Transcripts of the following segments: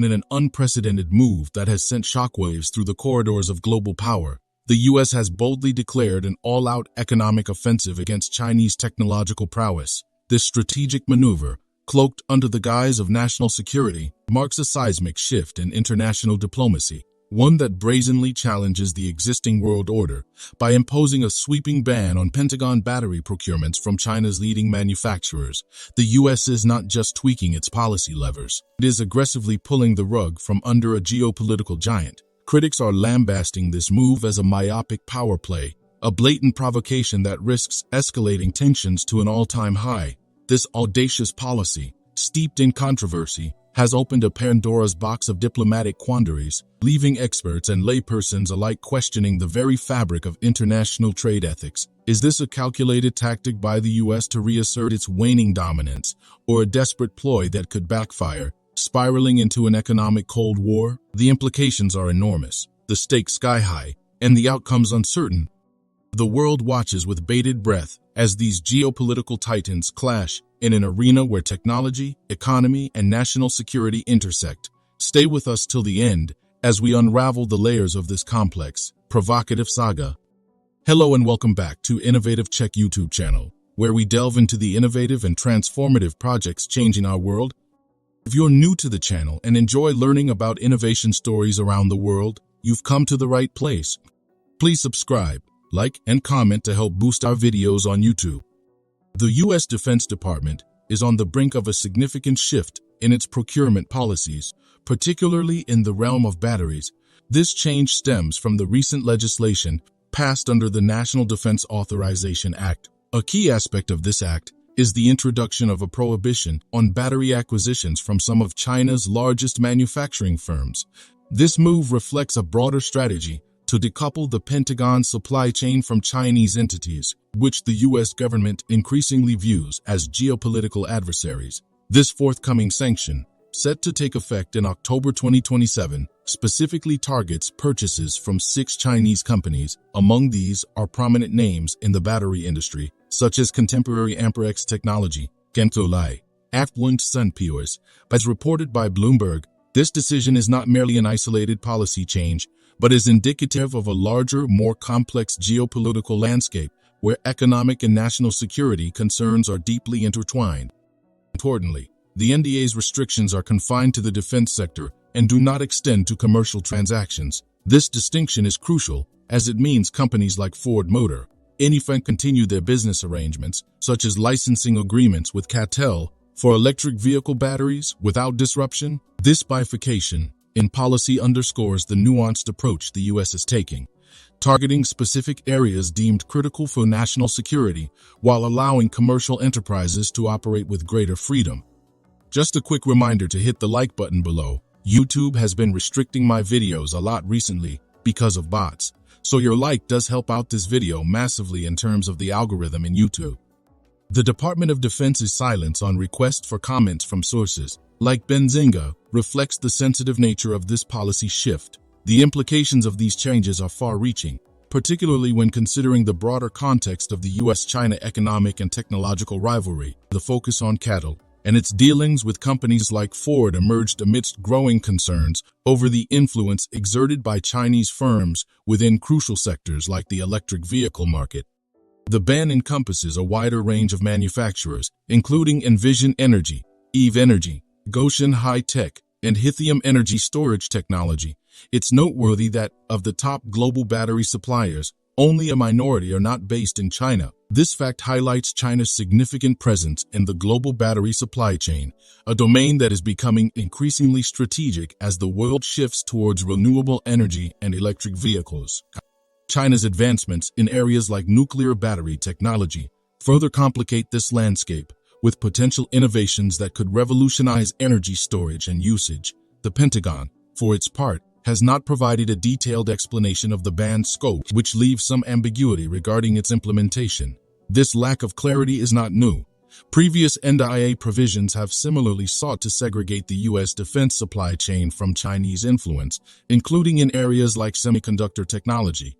In an unprecedented move that has sent shockwaves through the corridors of global power, the U.S. has boldly declared an all-out economic offensive against Chinese technological prowess. This strategic maneuver, cloaked under the guise of national security, marks a seismic shift in international diplomacy, one that brazenly challenges the existing world order by imposing a sweeping ban on Pentagon battery procurements from China's leading manufacturers. The U.S. is not just tweaking its policy levers, it is aggressively pulling the rug from under a geopolitical giant. Critics are lambasting this move as a myopic power play, a blatant provocation that risks escalating tensions to an all-time high. This audacious policy, steeped in controversy, has opened a Pandora's box of diplomatic quandaries, leaving experts and laypersons alike questioning the very fabric of international trade ethics. Is this a calculated tactic by the U.S. to reassert its waning dominance, or a desperate ploy that could backfire, spiraling into an economic Cold War? The implications are enormous, the stakes sky-high, and the outcomes uncertain. The world watches with bated breath as these geopolitical titans clash in an arena where technology, economy, and national security intersect. Stay with us till the end as we unravel the layers of this complex, provocative saga. Hello and welcome back to Innovative Check YouTube channel, where we delve into the innovative and transformative projects changing our world. If you're new to the channel and enjoy learning about innovation stories around the world, you've come to the right place. Please subscribe, like, and comment to help boost our videos on YouTube. The U.S. Defense Department is on the brink of a significant shift in its procurement policies, particularly in the realm of batteries. This change stems from the recent legislation passed under the National Defense Authorization Act. A key aspect of this act is the introduction of a prohibition on battery acquisitions from some of China's largest manufacturing firms. This move reflects a broader strategy to decouple the Pentagon supply chain from Chinese entities, which the U.S. government increasingly views as geopolitical adversaries. This forthcoming sanction, set to take effect in October 2027, specifically targets purchases from 6 Chinese companies. Among these are prominent names in the battery industry, such as contemporary Amperex Technology, Chemcolai, Affluent Sunpures. As reported by Bloomberg, this decision is not merely an isolated policy change, but is indicative of a larger, more complex geopolitical landscape where economic and national security concerns are deeply intertwined. Importantly, the NDA's restrictions are confined to the defense sector and do not extend to commercial transactions. This distinction is crucial, as it means companies like Ford Motor can continue their business arrangements, such as licensing agreements with CATL for electric vehicle batteries, without disruption. This bifurcation in policy underscores the nuanced approach the U.S. is taking, targeting specific areas deemed critical for national security while allowing commercial enterprises to operate with greater freedom. Just a quick reminder to hit the like button below. YouTube has been restricting my videos a lot recently because of bots, so your like does help out this video massively in terms of the algorithm in YouTube. The Department of Defense's silence on request for comments from sources like Benzinga reflects the sensitive nature of this policy shift. The implications of these changes are far-reaching, particularly when considering the broader context of the U.S.-China economic and technological rivalry. The focus on cattle and its dealings with companies like Ford emerged amidst growing concerns over the influence exerted by Chinese firms within crucial sectors like the electric vehicle market. The ban encompasses a wider range of manufacturers, including Envision Energy, Eve Energy, Goshen High Tech, and Lithium Energy Storage Technology. It's noteworthy that, of the top global battery suppliers, only a minority are not based in China. This fact highlights China's significant presence in the global battery supply chain, a domain that is becoming increasingly strategic as the world shifts towards renewable energy and electric vehicles. China's advancements in areas like nuclear battery technology further complicate this landscape, with potential innovations that could revolutionize energy storage and usage. The Pentagon, for its part, has not provided a detailed explanation of the ban's scope, which leaves some ambiguity regarding its implementation. This lack of clarity is not new. Previous NDAA provisions have similarly sought to segregate the U.S. defense supply chain from Chinese influence, including in areas like semiconductor technology.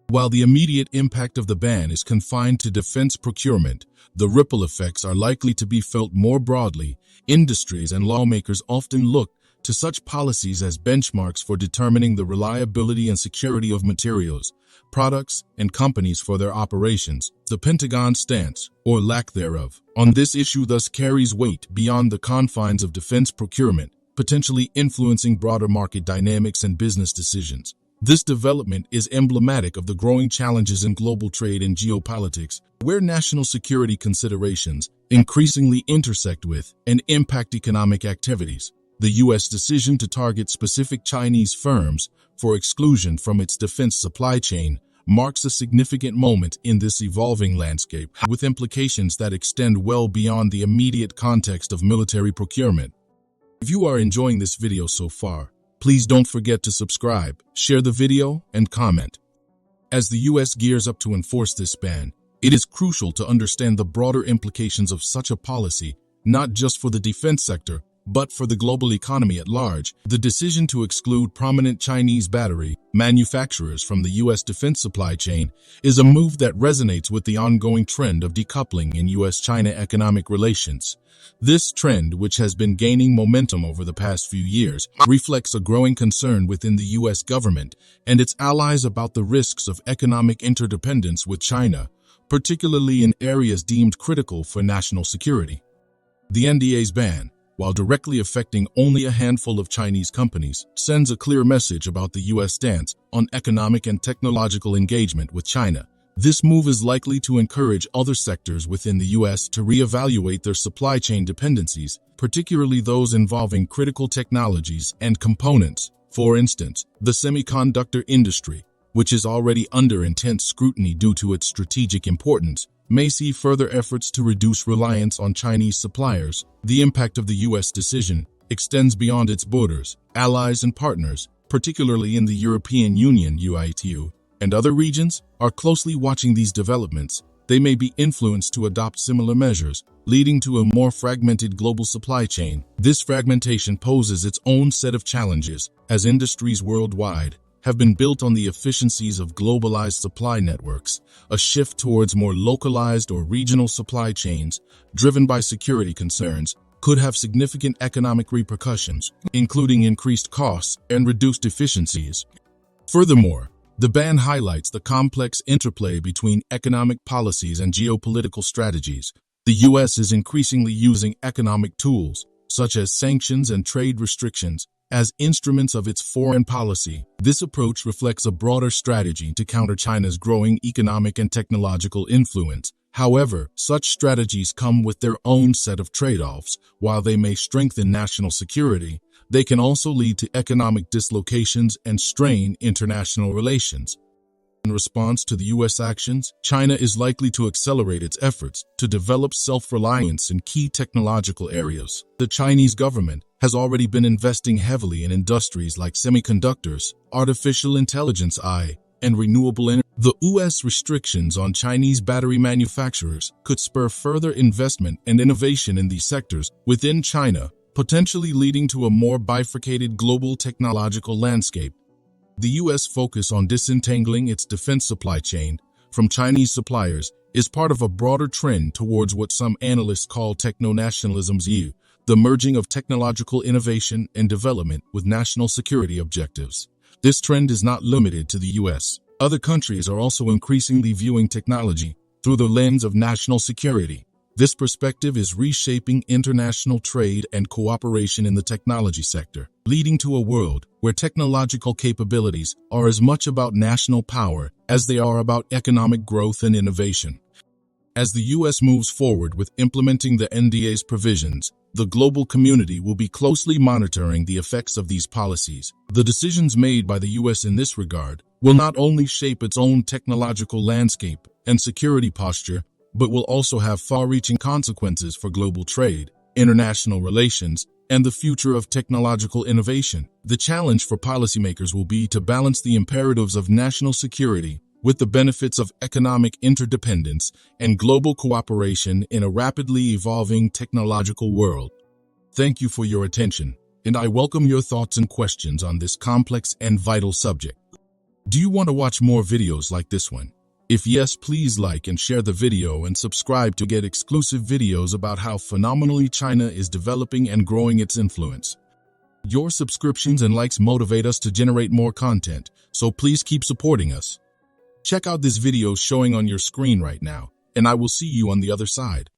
While the immediate impact of the ban is confined to defense procurement, the ripple effects are likely to be felt more broadly. Industries and lawmakers often look to such policies as benchmarks for determining the reliability and security of materials, products, and companies for their operations. The Pentagon's stance, or lack thereof, on this issue thus carries weight beyond the confines of defense procurement, potentially influencing broader market dynamics and business decisions. This development is emblematic of the growing challenges in global trade and geopolitics, where national security considerations increasingly intersect with and impact economic activities. The U.S. decision to target specific Chinese firms for exclusion from its defense supply chain marks a significant moment in this evolving landscape, with implications that extend well beyond the immediate context of military procurement. If you are enjoying this video so far, please don't forget to subscribe, share the video, and comment. As the U.S. gears up to enforce this ban, it is crucial to understand the broader implications of such a policy, not just for the defense sector, but for the global economy at large. The decision to exclude prominent Chinese battery manufacturers from the U.S. defense supply chain is a move that resonates with the ongoing trend of decoupling in U.S.-China economic relations. This trend, which has been gaining momentum over the past few years, reflects a growing concern within the U.S. government and its allies about the risks of economic interdependence with China, particularly in areas deemed critical for national security. The NDA's ban, while directly affecting only a handful of Chinese companies, sends a clear message about the U.S. stance on economic and technological engagement with China. This move is likely to encourage other sectors within the U.S. to reevaluate their supply chain dependencies, particularly those involving critical technologies and components. For instance, the semiconductor industry, which is already under intense scrutiny due to its strategic importance, may see further efforts to reduce reliance on Chinese suppliers. The impact of the U.S. decision extends beyond its borders. Allies and partners, particularly in the European Union (UITU) and other regions, are closely watching these developments. They may be influenced to adopt similar measures, leading to a more fragmented global supply chain. This fragmentation poses its own set of challenges, as industries worldwide have been built on the efficiencies of globalized supply networks. A shift towards more localized or regional supply chains, driven by security concerns, could have significant economic repercussions, including increased costs and reduced efficiencies. Furthermore, the ban highlights the complex interplay between economic policies and geopolitical strategies. The U.S. is increasingly using economic tools, such as sanctions and trade restrictions, as instruments of its foreign policy. This approach reflects a broader strategy to counter China's growing economic and technological influence. However, such strategies come with their own set of trade-offs. While they may strengthen national security, they can also lead to economic dislocations and strain international relations. In response to the U.S. actions, China is likely to accelerate its efforts to develop self-reliance in key technological areas. The Chinese government has already been investing heavily in industries like semiconductors, artificial intelligence (AI), and renewable energy. The U.S. restrictions on Chinese battery manufacturers could spur further investment and innovation in these sectors within China, potentially leading to a more bifurcated global technological landscape. The U.S. focus on disentangling its defense supply chain from Chinese suppliers is part of a broader trend towards what some analysts call techno-nationalism's the merging of technological innovation and development with national security objectives. This trend is not limited to the U.S. Other countries are also increasingly viewing technology through the lens of national security. This perspective is reshaping international trade and cooperation in the technology sector, leading to a world where technological capabilities are as much about national power as they are about economic growth and innovation. As the U.S. moves forward with implementing the NDA's provisions, the global community will be closely monitoring the effects of these policies. The decisions made by the U.S. in this regard will not only shape its own technological landscape and security posture, but will also have far-reaching consequences for global trade, international relations, and the future of technological innovation. The challenge for policymakers will be to balance the imperatives of national security with the benefits of economic interdependence and global cooperation in a rapidly evolving technological world. Thank you for your attention, and I welcome your thoughts and questions on this complex and vital subject. Do you want to watch more videos like this one? If yes, please like and share the video and subscribe to get exclusive videos about how phenomenally China is developing and growing its influence. Your subscriptions and likes motivate us to generate more content, so please keep supporting us. Check out this video showing on your screen right now, and I will see you on the other side.